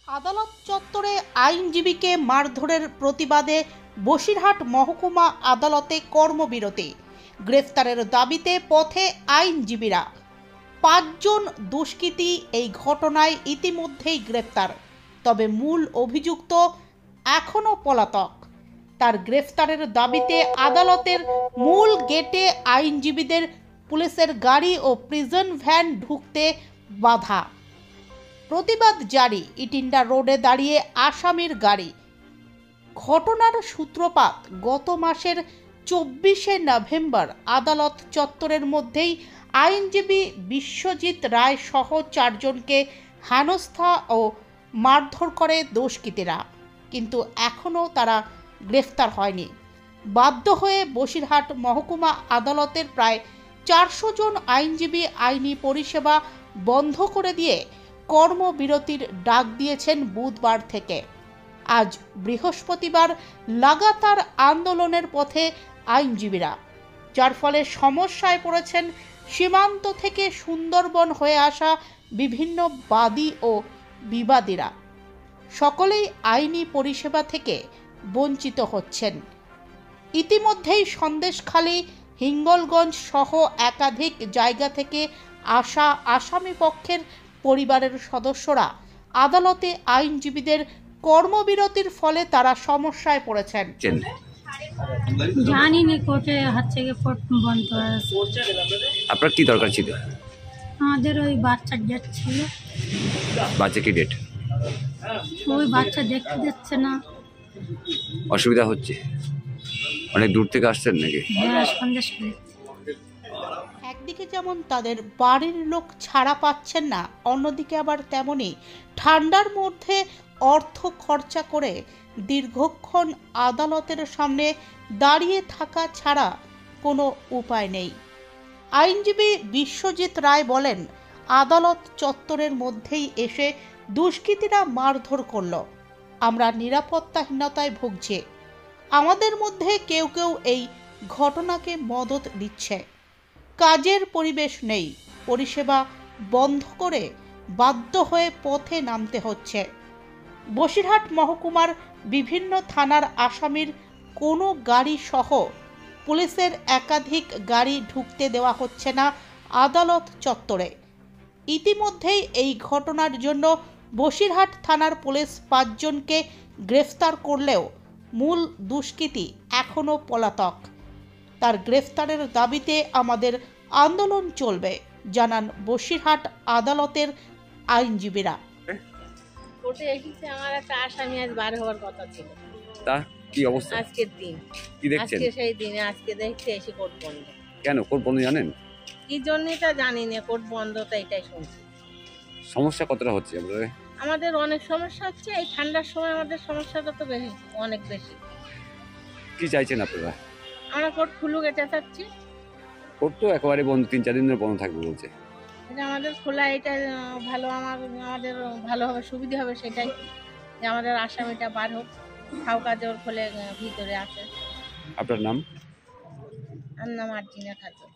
আদালত চত্বরে আইনজীবীকে মারধরের প্রতিবাদে বসিরহাট মহকুমা আদালতে কর্মবিরতি। গ্রেফতারের দাবিতে পথে আইনজীবীরা। ৫ জন দুষ্কৃতী এই ঘটনায় ইতিমধ্যেই গ্রেফতার, তবে মূল অভিযুক্ত এখনও পলাতক। তার গ্রেফতারের দাবিতে আদালতের মূল গেটে আইনজীবীদের পুলিশের গাড়ি ও প্রিজন ভ্যান ঢুকতে বাধা। প্রতিবাদ জারি। ইটিন্ডা রোডে দাঁড়িয়ে আসামির গাড়ি। ঘটনার সূত্রপাত গত মাসের ২৪শে নভেম্বর আদালত চত্বরের মধ্যেই আইনজীবী বিশ্বজিৎ রায় সহ ৪ জনকে হেনস্থা ও মারধর করে দুষ্কৃতীরা, কিন্তু এখনও তারা গ্রেফতার হয়নি। বাধ্য হয়ে বসিরহাট মহকুমা আদালতের প্রায় ৪০০ জন আইনজীবী আইনি পরিষেবা বন্ধ করে দিয়ে কর্মবিরতির ডাক দিয়েছেন বুধবার থেকে। আজ বৃহস্পতিবার লাগাতার আন্দোলনের পথে আইনজীবীরা, যার ফলে সমস্যায় পড়েছেন সীমান্ত থেকে সুন্দরবন হয়ে আসা বিভিন্ন বাদী ও বিবাদীরা। সকলেই আইনি পরিষেবা থেকে বঞ্চিত হচ্ছেন। ইতিমধ্যেই সন্দেশখালী, হিঙ্গলগঞ্জ সহ একাধিক জায়গা থেকে আসা আসামি পক্ষের পরিবারের সদস্যরা আদালতে আইনজীবীদের কর্মবিরতির ফলে তারা সমস্যায় পড়েছেন। জানিনি কোর্টে হচ্ছে গিয়ে কোর্ট বন্ধ আছে। আপনার কি দরকার ছিল? আমাদের ওই বাচ্চার ডেট ছিল। বাচ্চা কি ডেট? ওই বাচ্চা দেখতে দিচ্ছে না। অসুবিধা হচ্ছে? অনেক দূর থেকে আসছেন নাকি? হ্যাঁ, সন্দেশখালী। একদিকে যেমন তাদের বাড়ির লোক ছাড়া পাচ্ছেন না, অন্যদিকে আবার তেমনই ঠান্ডার মধ্যে অর্থ খরচা করে দীর্ঘক্ষণ আদালতের সামনে দাঁড়িয়ে থাকা ছাড়া কোনো উপায় নেই। আইনজীবী বিশ্বজিৎ রায় বলেন, আদালত চত্বরের মধ্যেই এসে দুষ্কৃতীরা মারধর করল। আমরা নিরাপত্তাহীনতায় ভুগছি। আমাদের মধ্যে কেউ কেউ এই ঘটনাকে মদত দিচ্ছে। কাজের পরিবেশ নেই, পরিষেবা বন্ধ করে বাধ্য হয়ে পথে নামতে হচ্ছে। বসিরহাট মহকুমার বিভিন্ন থানার আসামির কোনো গাড়ি সহ পুলিশের একাধিক গাড়ি ঢুকতে দেওয়া হচ্ছে না আদালত চত্বরে। ইতিমধ্যেই এই ঘটনার জন্য বসিরহাট থানার পুলিশ ৫ জনকে গ্রেফতার করলেও মূল দুষ্কৃতী এখনও পলাতক। তার গ্রেফতারের দাবিতে আমাদের আন্দোলন চলবে, জানান বসিরহাট আদালতের আইনজীবীরা। কোর্টে এসেছে, আমার একটা আসামি আজ বার হওয়ার কথা ছিল। তা কি অবস্থা? আজকের দিন কি দেখছেন? আজকে সেই দিনে আজকে দেখতে এসে কোর্ট বন্ধ। কেন কোর্ট বন্ধ জানেন? কি জন্য তা জানি না, কোর্ট বন্ধ তো এটাই শুনছি। সমস্যা কতটা হচ্ছে আপনাদের? আমাদের অনেক সমস্যা হচ্ছে, এই ঠান্ডার সময় আমাদের সমস্যাটা তো বেশি, অনেক বেশি। কি চাইছেন আপনারা? আমরা কোর্ট খুলুক এটা চাচ্ছি। কোর্ট তো একেবারে বন্ধ, ৩-৪ দিনের বন্ধ থাকবে বলছে। এটা আমাদের খোলা, এটা ভালো, আমাদের ভালো হবে, সুবিধা হবে সেটাই, যে আমাদের আসামিটা বার হোক, খাও কাজে ওর খোলে ভিতরে আসে। আপনার নাম? আর নাম আর্জিনা খাতুন।